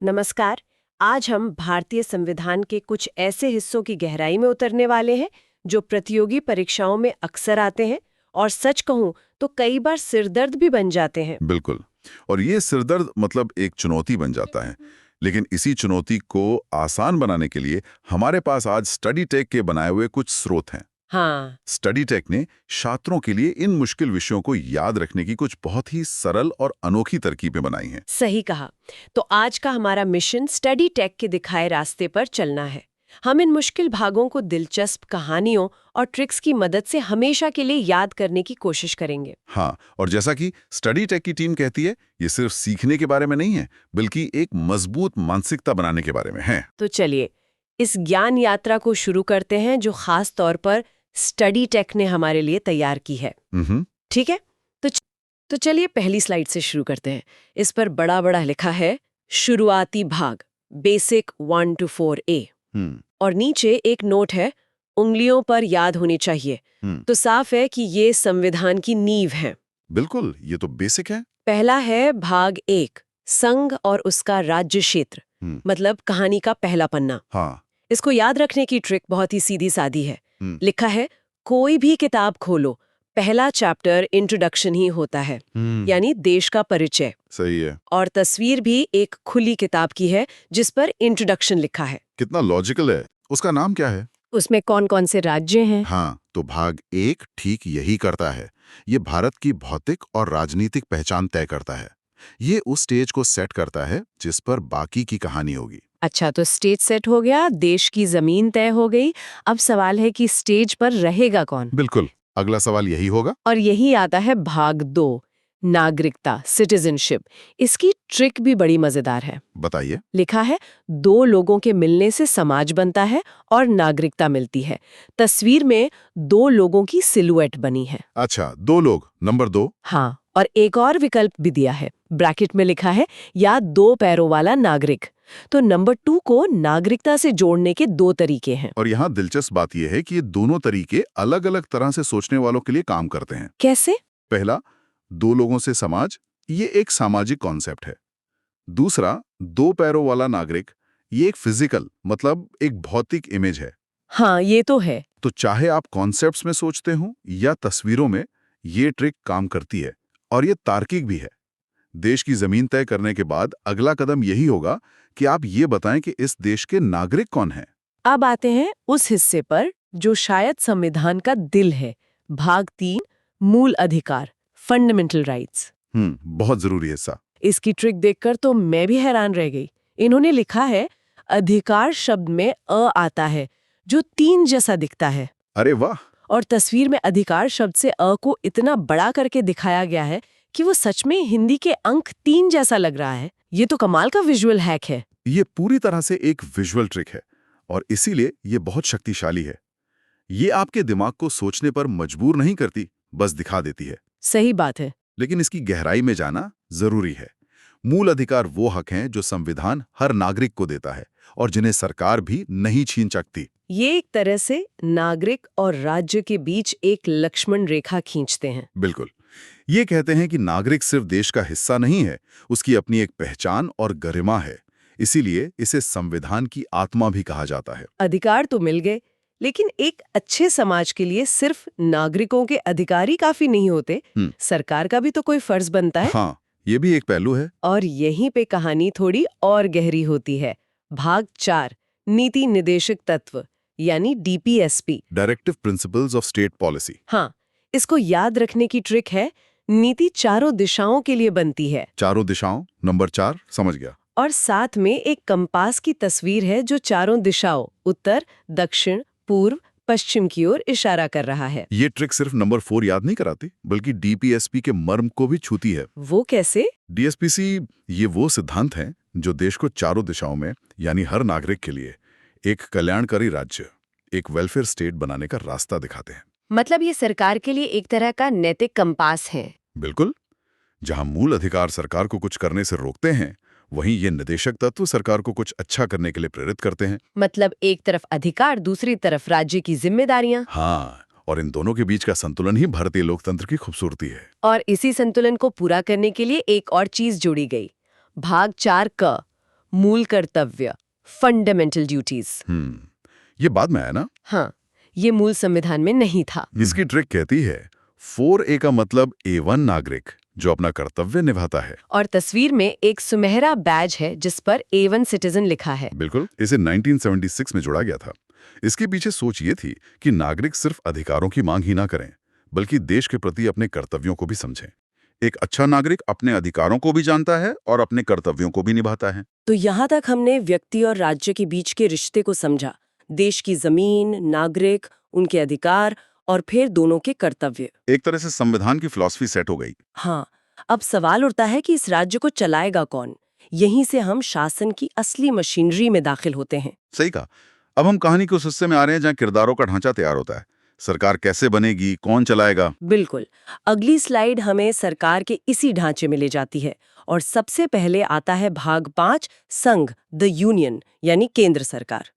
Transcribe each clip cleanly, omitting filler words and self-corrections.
नमस्कार। आज हम भारतीय संविधान के कुछ ऐसे हिस्सों की गहराई में उतरने वाले हैं जो प्रतियोगी परीक्षाओं में अक्सर आते हैं और सच कहूं तो कई बार सिरदर्द भी बन जाते हैं। बिल्कुल। और ये सिरदर्द मतलब एक चुनौती बन जाता है। लेकिन इसी चुनौती को आसान बनाने के लिए हमारे पास आज स्टडी टेक के बनाए हुए कुछ स्रोत हैं। हाँ, स्टडी टेक ने छात्रों के लिए इन मुश्किल विषयों को याद रखने की कुछ बहुत ही सरल और अनोखी तरकीबें बनाई हैं। सही कहा। तो आज का हमारा मिशन स्टडी टेक के दिखाए रास्ते पर चलना है। हम इन मुश्किल भागों को दिलचस्प कहानियों और ट्रिक्स की मदद से हमेशा के लिए याद करने की कोशिश करेंगे। हाँ, और जैसा कि स्टडी टेक की टीम कहती है, ये सिर्फ सीखने के बारे में नहीं है, बल्कि एक मजबूत मानसिकता बनाने के बारे में है। तो चलिए इस ज्ञान यात्रा को शुरू करते हैं जो खास तौर पर स्टडी टेक ने हमारे लिए तैयार की है। ठीक है, तो चलिए पहली स्लाइड से शुरू करते हैं। इस पर बड़ा बड़ा लिखा है शुरुआती भाग, बेसिक 1 to 4A। और नीचे एक नोट है, उंगलियों पर याद होनी चाहिए। तो साफ है कि ये संविधान की नींव है। बिल्कुल, ये तो बेसिक है। पहला है भाग 1, संघ और उसका राज्य क्षेत्र, मतलब कहानी का पहला पन्ना। हाँ। इसको याद रखने की ट्रिक बहुत ही सीधी सादी है। लिखा है, कोई भी किताब खोलो, पहला चैप्टर इंट्रोडक्शन ही होता है, यानी देश का परिचय। सही है। और तस्वीर भी एक खुली किताब की है जिस पर इंट्रोडक्शन लिखा है। कितना लॉजिकल है। उसका नाम क्या है? उसमें कौन कौन से राज्य हैं? हाँ, तो भाग 1 ठीक यही करता है। ये भारत की भौतिक और राजनीतिक पहचान तय करता है। ये उस स्टेज को सेट करता है जिस पर बाकी की कहानी होगी। अच्छा, तो स्टेज सेट हो गया, देश की जमीन तय हो गई। अब सवाल है कि स्टेज पर रहेगा कौन? बिल्कुल, अगला सवाल यही होगा। और यही आता है भाग 2, नागरिकता, सिटीजनशिप। इसकी ट्रिक भी बड़ी मजेदार है। बताइए। लिखा है, दो लोगों के मिलने से समाज बनता है और नागरिकता मिलती है। तस्वीर में दो लोगों की सिलुएट बनी है। अच्छा, 2 लोग, नंबर 2। हाँ, और एक और विकल्प भी दिया है, ब्रैकेट में लिखा है या 2 पैरों वाला नागरिक। तो नंबर 2 को नागरिकता से जोड़ने के 2 तरीके हैं। और यहाँ दिलचस्प बात यह है कि ये दोनों तरीके अलग-अलग तरह से सोचने वालों के लिए काम करते हैं। कैसे? पहला, 2 लोगों से समाज, ये एक सामाजिक कॉन्सेप्ट है। दूसरा, 2 पैरों वाला नागरिक, ये एक फिजिकल मतलब एक भौतिक इमेज है। हाँ, ये तो है। तो चाहे आप कॉन्सेप्ट्स में सोचते हो या तस्वीरों में, ये ट्रिक काम करती है और ये तार्किक भी है। देश की जमीन तय करने के बाद अगला कदम यही होगा कि आप ये बताएं कि इस देश के नागरिक कौन हैं। अब आते हैं उस हिस्से पर जो शायद संविधान का दिल है, भाग 3, मूल अधिकार, फंडामेंटल राइट्स। बहुत जरूरी हिस्सा। इसकी ट्रिक देखकर तो मैं भी हैरान रह गई। इन्होंने लिखा है, अधिकार शब्द में अ आता है जो 3 जैसा दिखता है। अरे वाह! और तस्वीर में अधिकार शब्द से अ को इतना बड़ा करके दिखाया गया है कि वो सच में हिंदी के अंक 3 जैसा लग रहा है। ये तो कमाल का विजुअल हैक है। ये पूरी तरह से एक विजुअल ट्रिक है और इसीलिए ये बहुत शक्तिशाली है। ये आपके दिमाग को सोचने पर मजबूर नहीं करती, बस दिखा देती है। सही बात है। लेकिन इसकी गहराई में जाना जरूरी है। मूल अधिकार वो हक हैं जो संविधान हर नागरिक को देता है और जिन्हें सरकार भी नहीं छीन सकती। ये एक तरह से नागरिक और राज्य के बीच एक लक्ष्मण रेखा खींचते हैं। बिल्कुल। ये कहते हैं कि नागरिक सिर्फ देश का हिस्सा नहीं है, उसकी अपनी एक पहचान और गरिमा है। इसीलिए इसे संविधान की आत्मा भी कहा जाता है। अधिकार तो मिल गए, लेकिन एक अच्छे समाज के लिए सिर्फ नागरिकों के अधिकार ही काफी नहीं होते। सरकार का भी तो कोई फर्ज बनता है। हाँ, ये भी एक पहलू है। और यहीं पे कहानी थोड़ी और गहरी होती है। भाग 4, नीति निदेशक तत्व, यानी DPSP, directive principles of state policy. हाँ, इसको याद रखने की ट्रिक है, नीति चारों दिशाओं के लिए बनती है। चारों दिशाओं, नंबर 4, समझ गया। और साथ में एक कंपास की तस्वीर है जो चारों दिशाओं, उत्तर, दक्षिण, पूर्व, पश्चिम की ओर इशारा कर रहा है। ये ट्रिक सिर्फ नंबर 4 याद नहीं कराती, बल्कि डीपीएसपी के मर्म को भी छूती है। वो कैसे? डीएसपीसी ये वो सिद्धांत हैं जो देश को चारों दिशाओं में, यानी हर नागरिक के लिए एक कल्याणकारी राज्य, एक वेलफेयर स्टेट बनाने का रास्ता दिखाते हैं। मतलब ये सरकार के लिए एक तरह का नैतिक कंपास है। बिल्कुल। जहां मूल अधिकार सरकार को कुछ करने से रोकते हैं, वहीं ये निदेशक तत्व सरकार को कुछ अच्छा करने के लिए प्रेरित करते हैं। मतलब एक तरफ अधिकार, दूसरी तरफ राज्य की जिम्मेदारियां। हाँ, और इन दोनों के बीच का संतुलन ही भारतीय लोकतंत्र की खूबसूरती है। और इसी संतुलन को पूरा करने के लिए एक और चीज जोड़ी गई, भाग 4 क, मूल कर्तव्य, फंडामेंटल ड्यूटीज। ये बाद में आया ना? हाँ, ये मूल संविधान में नहीं था। इसकी ट्रिक कहती है 4A का मतलब A1 नागरिक जो अपना कर्तव्य निभाता है। और तस्वीर में एक सुनहरा बैज है जिस पर A1 सिटीजन लिखा है। बिल्कुल, इसे 1976 में जोड़ा गया था। इसके पीछे सोच ये थी कि नागरिक सिर्फ अधिकारों की मांग ही ना करें, बल्कि देश के प्रति अपने कर्तव्यों को भी समझें। एक अच्छा नागरिक अपने अधिकारों को भी जानता है और अपने कर्तव्यों को भी निभाता है। तो यहाँ तक हमने व्यक्ति और राज्य के बीच के रिश्ते को समझा, देश की जमीन, नागरिक, उनके अधिकार और फिर दोनों के कर्तव्य। एक तरह से संविधान की फिलॉसफी सेट हो गई। हाँ, अब सवाल उठता है कि इस राज्य को चलाएगा कौन? यहीं से हम शासन की असली मशीनरी में दाखिल होते हैं। सही कहा। अब हम कहानी के उस हिस्से में आ रहे हैं जहाँ किरदारों का ढांचा तैयार होता है। सरकार कैसे बनेगी, कौन चलाएगा? बिल्कुल। अगली स्लाइड हमें सरकार के इसी ढांचे में ले जाती है और सबसे पहले आता है भाग 5, संघ, द यूनियन, यानी केंद्र सरकार।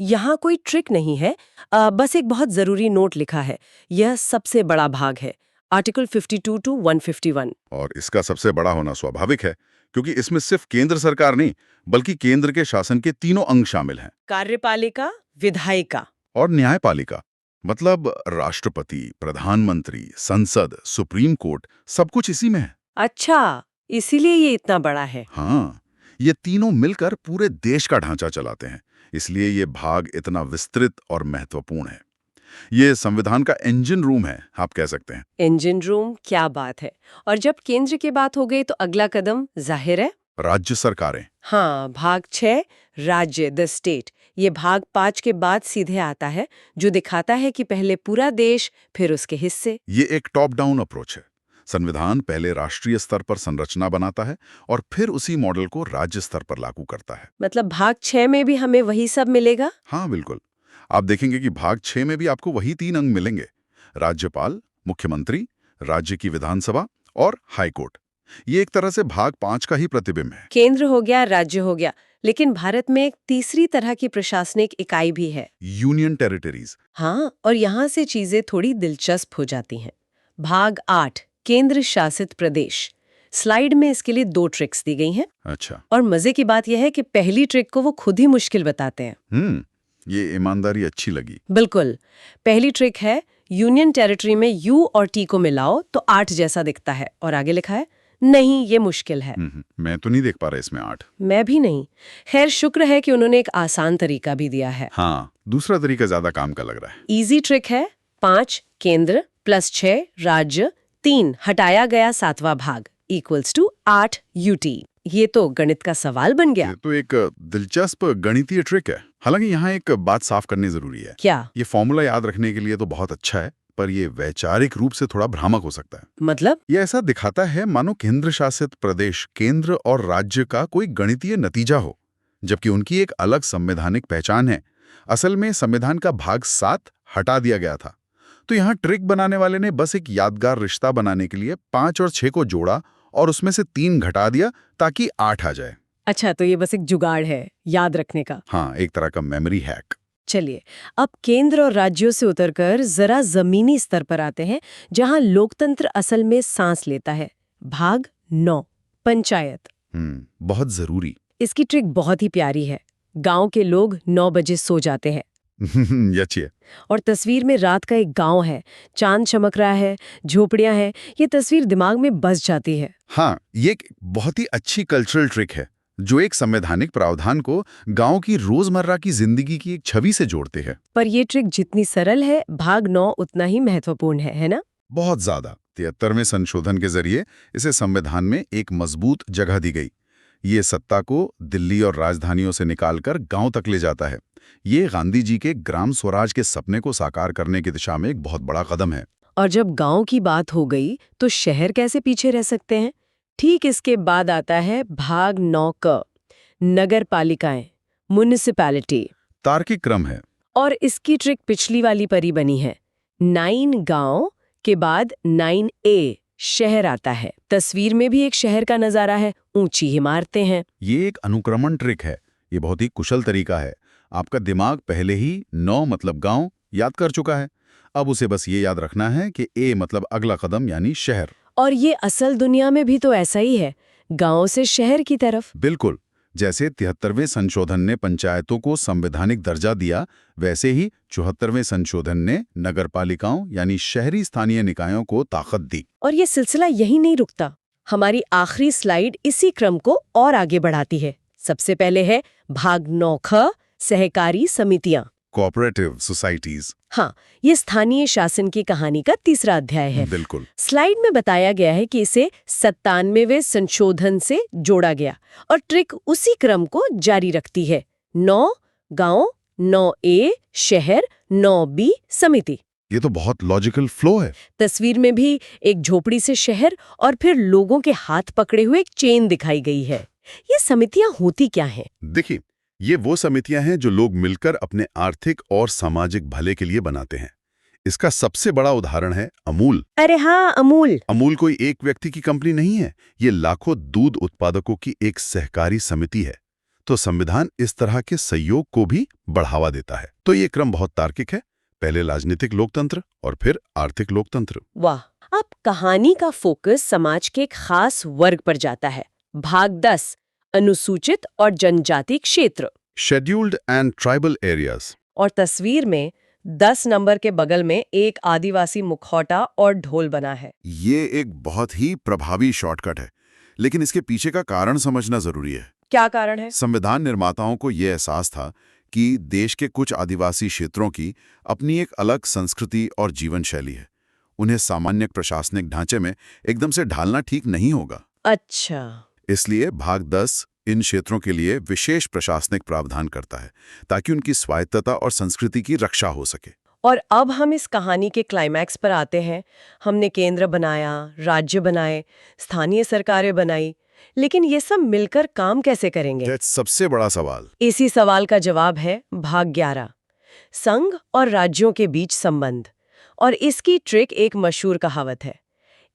यहाँ कोई ट्रिक नहीं है, बस एक बहुत जरूरी नोट लिखा है। यह सबसे बड़ा भाग है, आर्टिकल 52 to 151। और इसका सबसे बड़ा होना स्वाभाविक है, क्योंकि इसमें सिर्फ केंद्र सरकार नहीं, बल्कि केंद्र के शासन के तीनों अंग शामिल हैं। कार्यपालिका, विधायिका और न्यायपालिका, मतलब राष्ट्रपति, प्रधानमंत्री, संसद, सुप्रीम कोर्ट, सब कुछ इसी में है। अच्छा, इसीलिए ये इतना बड़ा है। हाँ, ये तीनों मिलकर पूरे देश का ढांचा चलाते हैं, इसलिए ये भाग इतना विस्तृत और महत्वपूर्ण है। ये संविधान का इंजन रूम है, आप कह सकते हैं। इंजन रूम, क्या बात है। और जब केंद्र की बात हो गई तो अगला कदम जाहिर है राज्य सरकारें। हाँ, भाग 6, राज्य, द स्टेट। ये भाग 5 के बाद सीधे आता है, जो दिखाता है कि पहले पूरा देश, फिर उसके हिस्से। ये एक टॉप डाउन अप्रोच है। संविधान पहले राष्ट्रीय स्तर पर संरचना बनाता है और फिर उसी मॉडल को राज्य स्तर पर लागू करता है। मतलब भाग 6 में भी हमें वही सब मिलेगा? हाँ, बिल्कुल। आप देखेंगे कि भाग 6 में भी आपको वही 3 अंग मिलेंगे: राज्यपाल, मुख्यमंत्री, राज्य की विधानसभा और हाईकोर्ट। ये एक तरह से भाग 5 का ही प्रतिबिंब है। केंद्र हो गया, राज्य हो गया, लेकिन भारत में एक तीसरी तरह की प्रशासनिक इकाई भी है, यूनियन टेरिटरीज। हाँ, और यहाँ से चीजें थोड़ी दिलचस्प हो जाती हैं। भाग 8, केंद्र शासित प्रदेश। स्लाइड में इसके लिए 2 ट्रिक्स दी गई हैं। अच्छा। और मजे की बात यह है कि पहली ट्रिक को वो खुद ही मुश्किल बताते हैं। ये ईमानदारी अच्छी लगी। बिल्कुल। पहली ट्रिक है, यूनियन टेरिटरी में यू और टी को मिलाओ तो 8 जैसा दिखता है, और आगे लिखा है नहीं, ये मुश्किल है। मैं तो नहीं देख पा रहा इसमें 8। मैं भी नहीं। खैर, शुक्र है कि उन्होंने एक आसान तरीका भी दिया है। हाँ, दूसरा तरीका ज्यादा काम का लग रहा है। इजी ट्रिक है, 5 केंद्र प्लस 6 राज्य, 3 हटाया गया 7वां भाग इक्वल्स टू 8 यूटी। ये तो गणित का सवाल बन गया। ये तो एक दिलचस्प गणितीय ट्रिक है। हालांकि यहाँ एक बात साफ करनी जरूरी है। क्या? ये फॉर्मूला याद रखने के लिए तो बहुत अच्छा है, पर ये वैचारिक रूप से थोड़ा भ्रामक हो सकता है। मतलब? ये ऐसा दिखाता है मानो केंद्र शासित प्रदेश केंद्र और राज्य का कोई गणितीय नतीजा हो, जबकि उनकी एक अलग संवैधानिक पहचान है। असल में संविधान का भाग 7 हटा दिया गया था। तो यहाँ ट्रिक बनाने वाले ने बस एक यादगार रिश्ता बनाने के लिए 5 और 6 को जोड़ा और उसमें से 3 घटा दिया ताकि 8 आ जाए। अच्छा, तो ये बस एक जुगाड़ है याद रखने का। हाँ, एक तरह का मेमोरी हैक। चलिए, अब केंद्र और राज्यों से उतरकर जरा जमीनी स्तर पर आते हैं, जहां लोकतंत्र असल में सांस लेता है। भाग 9, पंचायत। बहुत जरूरी। इसकी ट्रिक बहुत ही प्यारी है। गांव के लोग 9 बजे सो जाते हैं। ये अच्छी है। और तस्वीर में रात का एक गांव है, चांद चमक रहा है, झोपड़ियां हैं। ये तस्वीर दिमाग में बस जाती है। हाँ, ये एक बहुत ही अच्छी कल्चरल ट्रिक है, जो एक संवैधानिक प्रावधान को गांव की रोजमर्रा की जिंदगी की एक छवि से जोड़ते हैं। पर ये ट्रिक जितनी सरल है, भाग 9 उतना ही महत्वपूर्ण है ना? बहुत ज्यादा। 73वें संशोधन के जरिए इसे संविधान में एक मजबूत जगह दी गई। ये सत्ता को दिल्ली और राजधानियों से निकालकर गांव तक ले जाता है। ये गांधी जी के ग्राम स्वराज के सपने को साकार करने की दिशा में एक बहुत बड़ा कदम है। और जब गांव की बात हो गई तो शहर कैसे पीछे रह सकते हैं? ठीक इसके बाद आता है भाग 9 क, नगर पालिकाएं, म्युनिसिपैलिटी। तार्किक क्रम है। और इसकी ट्रिक पिछली वाली परी बनी है। 9 गांव के बाद 9A शहर आता है। तस्वीर में भी एक शहर का नजारा है, ऊंची इमारतें हैं। ये एक अनुक्रमण ट्रिक है। ये बहुत ही कुशल तरीका है। आपका दिमाग पहले ही 9 मतलब गांव याद कर चुका है। अब उसे बस ये याद रखना है कि A मतलब अगला कदम यानी शहर। और ये असल दुनिया में भी तो ऐसा ही है, गांव से शहर की तरफ। बिल्कुल। जैसे 73वें संशोधन ने पंचायतों को संवैधानिक दर्जा दिया, वैसे ही 74वें संशोधन ने नगरपालिकाओं यानी शहरी स्थानीय निकायों को ताकत दी। और ये सिलसिला यही नहीं रुकता। हमारी आखिरी स्लाइड इसी क्रम को और आगे बढ़ाती है। सबसे पहले है भाग 9ख, सहकारी समितियां, कोऑपरेटिव सोसाइटीज। हाँ, ये स्थानीय शासन की कहानी का तीसरा अध्याय है। बिल्कुल। स्लाइड में बताया गया है कि इसे 97वें संशोधन से जोड़ा गया और ट्रिक उसी क्रम को जारी रखती है। 9 गांव, 9A शहर, 9B समिति। ये तो बहुत लॉजिकल फ्लो है। तस्वीर में भी एक झोपड़ी से शहर और फिर लोगों के हाथ पकड़े हुए एक चेन दिखाई गई है। ये समितियां होती क्या हैं? देखिए, ये वो समितियां हैं जो लोग मिलकर अपने आर्थिक और सामाजिक भले के लिए बनाते हैं। इसका सबसे बड़ा उदाहरण है अमूल। अरे हाँ, अमूल। अमूल कोई एक व्यक्ति की कंपनी नहीं है, ये लाखों दूध उत्पादकों की एक सहकारी समिति है। तो संविधान इस तरह के सहयोग को भी बढ़ावा देता है। तो ये क्रम बहुत तार्किक है, पहले राजनीतिक लोकतंत्र और फिर आर्थिक लोकतंत्र। वाह। अब कहानी का फोकस समाज के एक खास वर्ग पर जाता है। भाग 10, अनुसूचित और जनजाति क्षेत्र, शेड्यूल्ड एंड ट्राइबल एरियाज। और तस्वीर में 10 नंबर के बगल में एक आदिवासी मुखौटा और ढोल बना है। ये एक बहुत ही प्रभावी शॉर्टकट है, लेकिन इसके पीछे का कारण समझना जरूरी है। क्या कारण है? संविधान निर्माताओं को ये एहसास था कि देश के कुछ आदिवासी क्षेत्रों की अपनी एक अलग संस्कृति और जीवन शैली है। उन्हें सामान्य प्रशासनिक ढांचे में एकदम से ढालना ठीक नहीं होगा। अच्छा। इसलिए भाग 10 इन क्षेत्रों के लिए विशेष प्रशासनिक प्रावधान करता है, ताकि उनकी स्वायत्तता और संस्कृति की रक्षा हो सके। और अब हम इस कहानी के क्लाइमैक्स पर आते हैं। हमने केंद्र बनाया, राज्य बनाए, स्थानीय सरकारें बनाई, लेकिन ये सब मिलकर काम कैसे करेंगे? सबसे बड़ा सवाल। इसी सवाल का जवाब है भाग 11, संघ और राज्यों के बीच संबंध। और इसकी ट्रिक एक मशहूर कहावत है,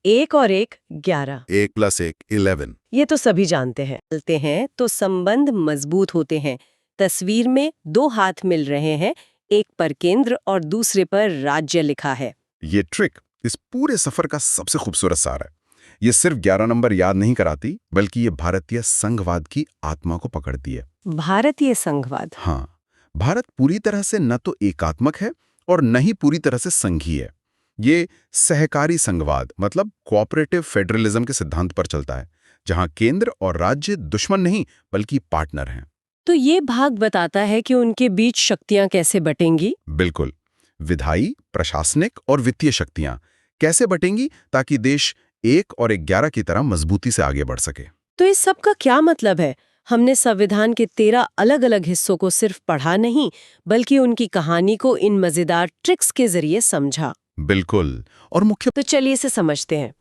1 और 1 11। 1 + 1 11। ये तो सभी जानते हैं। चलते हैं तो संबंध मजबूत होते हैं। तस्वीर में 2 हाथ मिल रहे हैं, एक पर केंद्र और दूसरे पर राज्य लिखा है। ये ट्रिक इस पूरे सफर का सबसे खूबसूरत सार है। ये सिर्फ 11 नंबर याद नहीं कराती, बल्कि ये भारतीय संघवाद की आत्मा को पकड़ती है। भारतीय संघवाद? हाँ, भारत पूरी तरह से न तो एकात्मक है और न ही पूरी तरह से संघीय है। ये सहकारी संघवाद मतलब कोऑपरेटिव फेडरलिज्म के सिद्धांत पर चलता है, जहां केंद्र और राज्य दुश्मन नहीं बल्कि पार्टनर हैं। तो ये भाग बताता है कि उनके बीच शक्तियां कैसे बटेंगी? बिल्कुल। विधायी, प्रशासनिक और वित्तीय शक्तियां कैसे बटेंगी ताकि देश 1 और 11 की तरह मजबूती से आगे बढ़ सके। तो इस सब का क्या मतलब है? हमने संविधान के 13 अलग-अलग हिस्सों को सिर्फ पढ़ा नहीं, बल्कि उनकी कहानी को इन मजेदार ट्रिक्स के जरिए समझा। बिल्कुल। और मुख्य तो चलिए इसे समझते हैं।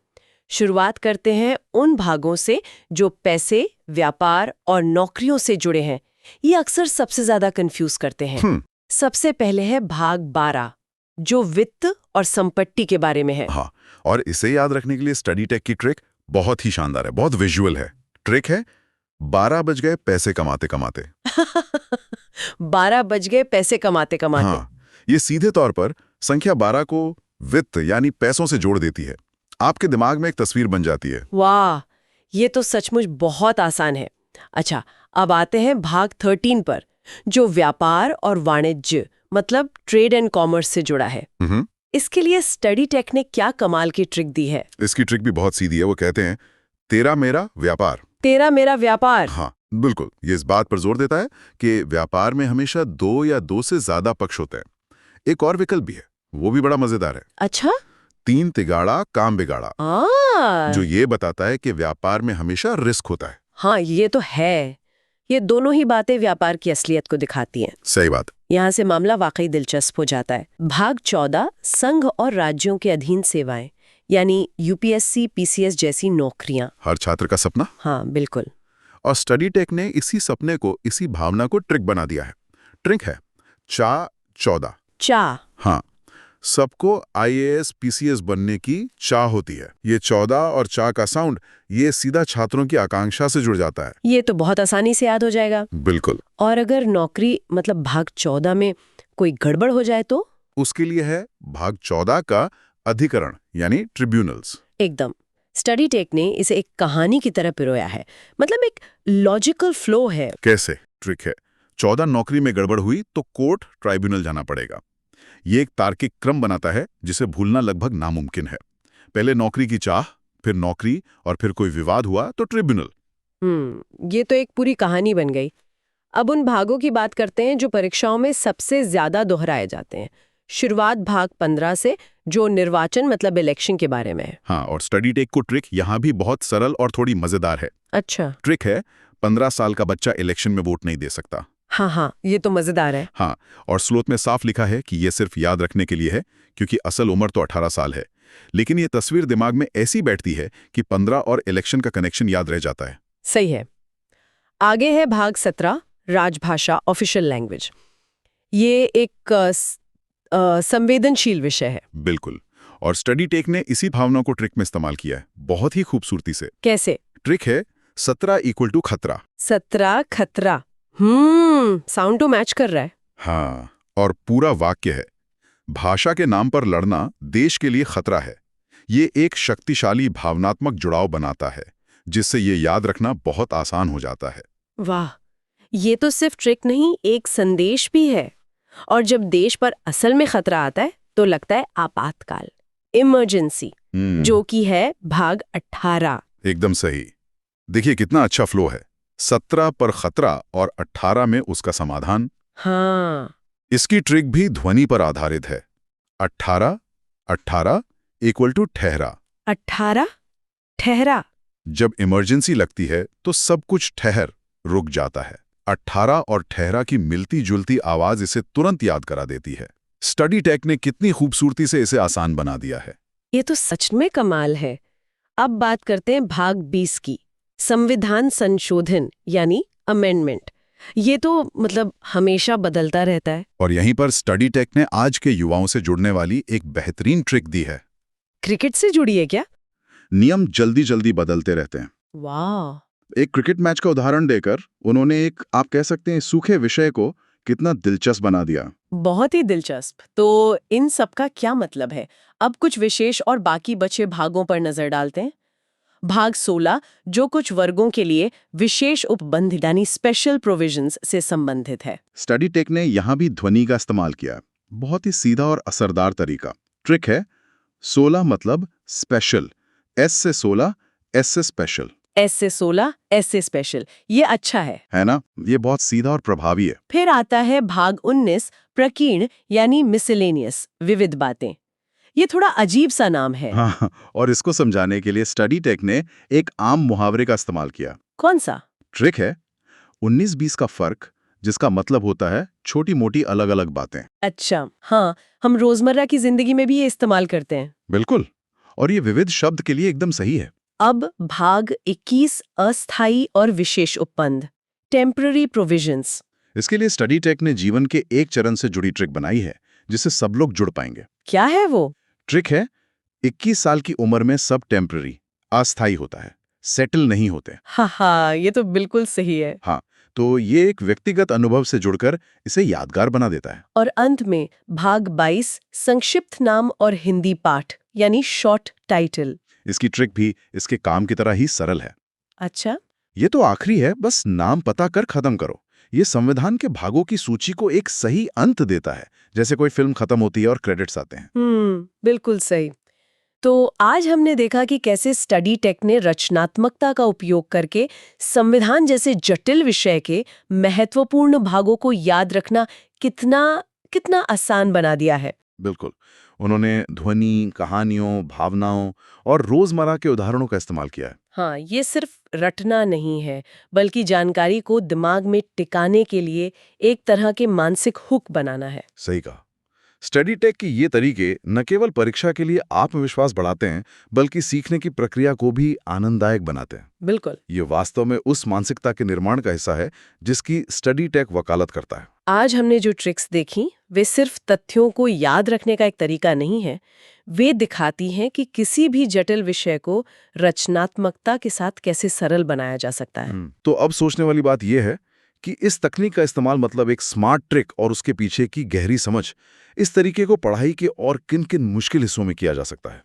शुरुआत करते हैं उन भागों से जो पैसे, व्यापार और नौकरियों से जुड़े हैं। ये अक्सर सबसे ज्यादा कंफ्यूज करते हैं। सबसे पहले है भाग 12, जो वित्त और संपत्ति के बारे में है। हाँ, और इसे याद रखने के लिए स्टडी टेक की ट्रिक बहुत ही शानदार है, बहुत विजुअल है। ट्रिक है 12 बज गए पैसे कमाते कमाते। 12 बज गए पैसे कमाते कमाते। हाँ, ये सीधे तौर पर संख्या 12 को वित्त यानी पैसों से जोड़ देती है। आपके दिमाग में एक तस्वीर बन जाती है। वाह, ये तो सचमुच बहुत आसान है। अच्छा, अब आते हैं भाग 13 पर, जो व्यापार और वाणिज्य मतलब ट्रेड एंड कॉमर्स से जुड़ा है। इसके लिए स्टडी टेक ने क्या कमाल की ट्रिक दी है? इसकी ट्रिक भी बहुत सीधी है। वो कहते हैं तेरा मेरा व्यापार। तेरा मेरा व्यापार। हाँ, बिल्कुल। ये इस बात पर जोर देता है कि व्यापार में हमेशा 2 या 2 से ज्यादा पक्ष होते हैं। एक और विकल्प भी है, वो भी बड़ा मजेदार है। अच्छा? 3 तिगाड़ा काम बिगाड़ा, जो ये बताता है कि व्यापार में हमेशा रिस्क होता है। हाँ, ये तो है। ये दोनों ही बातें व्यापार की असलियत को दिखाती हैं। सही बात। यहाँ से मामला वाकई दिलचस्प हो जाता है। भाग 14, संघ और राज्यों के अधीन सेवाएं, यानी यूपीएससी, पीसीएस जैसी नौकरियां। हर छात्र का सपना। हाँ, बिल्कुल। और स्टडी टेक ने इसी सपने को, इसी भावना को ट्रिक बना दिया है। ट्रिक है चा 14। चा? हाँ, सबको आईएएस पीसीएस बनने की चाह होती है। ये 14 और चा का साउंड ये सीधा छात्रों की आकांक्षा से जुड़ जाता है। ये तो बहुत आसानी से याद हो जाएगा। बिल्कुल। और अगर नौकरी मतलब भाग 14 में कोई गड़बड़ हो जाए तो? उसके लिए है भाग 14 का अधिकरण यानी ट्रिब्यूनल्स। एकदम स्टडी टेक ने इसे एक कहानी की तरह पिरोया है, मतलब एक लॉजिकल फ्लो है। कैसे? ट्रिक है, 14 नौकरी में गड़बड़ हुई तो कोर्ट ट्राइब्यूनल जाना पड़ेगा। ये एक तार्किक क्रम बनाता है जिसे भूलना लगभग नामुमकिन है। पहले नौकरी की चाह, फिर नौकरी, और फिर कोई विवाद हुआ तो ट्रिब्यूनल। ये तो एक पूरी कहानी बन गई। अब उन भागों की बात करते हैं जो परीक्षाओं में सबसे ज्यादा दोहराए जाते हैं। शुरुआत भाग 15 से, जो निर्वाचन मतलब इलेक्शन के बारे में है। हाँ, और स्टडी टेक को ट्रिक यहाँ भी बहुत सरल और थोड़ी मजेदार है। अच्छा। ट्रिक है, 15 साल का बच्चा इलेक्शन में वोट नहीं दे सकता। हाँ, ये तो मजेदार है। हाँ, और स्लोत में साफ लिखा है कि ये सिर्फ याद रखने के लिए है, क्योंकि असल उम्र तो 18 साल है। लेकिन ये तस्वीर दिमाग में ऐसी बैठती है कि 15 और इलेक्शन का कनेक्शन याद रह जाता है। सही है। आगे है भाग 17, राजभाषा, ऑफिशियल लैंग्वेज। ये एक संवेदनशील विषय है। बिल्कुल, और स्टडी टेक ने इसी भावना को ट्रिक में इस्तेमाल किया है, बहुत ही खूबसूरती से। कैसे? ट्रिक है 17 = खतरा। 17 खतरा। साउंड तो मैच कर रहा है। हाँ, और पूरा वाक्य है, भाषा के नाम पर लड़ना देश के लिए खतरा है। ये एक शक्तिशाली भावनात्मक जुड़ाव बनाता है, जिससे ये याद रखना बहुत आसान हो जाता है। वाह, ये तो सिर्फ ट्रिक नहीं, एक संदेश भी है। और जब देश पर असल में खतरा आता है तो लगता है आपातकाल, इमरजेंसी, जो कि है भाग 18। एकदम सही। देखिए कितना अच्छा फ्लो है। 17 पर खतरा और 18 में उसका समाधान। हाँ, इसकी ट्रिक भी ध्वनि पर आधारित है। 18 18 = ठहरा। 18 ठहरा। जब इमरजेंसी लगती है तो सब कुछ रुक जाता है। 18 और ठहरा की मिलती जुलती आवाज इसे तुरंत याद करा देती है। स्टडी टेक ने कितनी खूबसूरती से इसे आसान बना दिया है। ये तो सच में कमाल है। अब बात करते हैं भाग 20 की, संविधान संशोधन यानी अमेंडमेंट। ये तो मतलब हमेशा बदलता रहता है। और यहीं पर स्टडी टेक ने आज के युवाओं से जुड़ने वाली एक बेहतरीन ट्रिक दी है। क्रिकेट से जुड़ी है क्या? नियम जल्दी जल्दी बदलते रहते हैं। वाह। एक क्रिकेट मैच का उदाहरण देकर उन्होंने एक, आप कह सकते हैं, सूखे विषय को कितना दिलचस्प बना दिया। बहुत ही दिलचस्प। तो इन सब का क्या मतलब है? अब कुछ विशेष और बाकी बचे भागों पर नजर डालते हैं। भाग 16, जो कुछ वर्गों के लिए विशेष उपबंध यानी स्पेशल प्रोविजंस से संबंधित है। स्टडी टेक ने यहाँ भी ध्वनि का इस्तेमाल किया, बहुत ही सीधा और असरदार तरीका। ट्रिक है 16 मतलब स्पेशल, S से 16, S से स्पेशल। S से 16, S से स्पेशल। ये अच्छा है ना? ये बहुत सीधा और प्रभावी है। फिर आता है भाग 19, प्रकीर्ण यानी मिसलेनियस, विविध बातें। ये थोड़ा अजीब सा नाम है। हाँ, और इसको समझाने के लिए स्टडी टेक ने एक आम मुहावरे का इस्तेमाल किया। कौन सा? ट्रिक है 19-20 का फर्क, जिसका मतलब होता है छोटी मोटी अलग अलग बातें। अच्छा, हाँ, हम रोजमर्रा की जिंदगी में भी ये इस्तेमाल करते हैं। बिल्कुल, और ये विविध शब्द के लिए एकदम सही है। अब भाग 21, अस्थायी और विशेष उपबंध, टेम्पररी प्रोविजंस। इसके लिए स्टडी टेक ने जीवन के एक चरण से जुड़ी ट्रिक बनाई है, जिससे सब लोग जुड़ पाएंगे। क्या है वो? ट्रिक है 21 साल की उम्र में सब टेम्पररी, अस्थायी होता है, सेटल नहीं होते। हाँ, ये तो बिल्कुल सही है। हाँ, तो ये एक व्यक्तिगत अनुभव से जुड़कर इसे यादगार बना देता है। और अंत में भाग 22, संक्षिप्त नाम और हिंदी पाठ यानी शॉर्ट टाइटल। इसकी ट्रिक भी इसके काम की तरह ही सरल है। अच्छा, ये तो आखिरी है, बस नाम पता कर खत्म करो। ये संविधान के भागों की सूची को एक सही अंत देता है, जैसे कोई फिल्म खत्म होती है और क्रेडिट्स आते हैं। बिल्कुल सही। तो आज हमने देखा कि कैसे स्टडी टेक ने रचनात्मकता का उपयोग करके संविधान जैसे जटिल विषय के महत्वपूर्ण भागों को याद रखना कितना आसान बना दिया है। बिल्कुल, उन्होंने ध्वनि, कहानियों, भावनाओं और रोजमर्रा के उदाहरणों का इस्तेमाल किया है। हाँ, ये सिर्फ रटना नहीं है, बल्कि जानकारी को दिमाग में टिकाने के लिए एक तरह के मानसिक हुक बनाना है। सही कहा। स्टडी टेक की ये तरीके न केवल परीक्षा के लिए आत्मविश्वास बढ़ाते हैं, बल्कि सीखने की प्रक्रिया को भी आनंददायक बनाते हैं। बिल्कुल। ये वास्तव में उस मानसिकता के निर्माण का हिस्सा है जिसकी स्टडी टेक वकालत करता है। आज हमने जो ट्रिक्स देखी, वे सिर्फ तथ्यों को याद रखने का एक तरीका नहीं है, वे दिखाती हैं कि किसी भी जटिल विषय को रचनात्मकता के साथ कैसे सरल बनाया जा सकता है। तो अब सोचने वाली बात यह है कि इस तकनीक का इस्तेमाल, मतलब एक स्मार्ट ट्रिक और उसके पीछे की गहरी समझ, इस तरीके को पढ़ाई के और किन-किन मुश्किल हिस्सों में किया जा सकता है।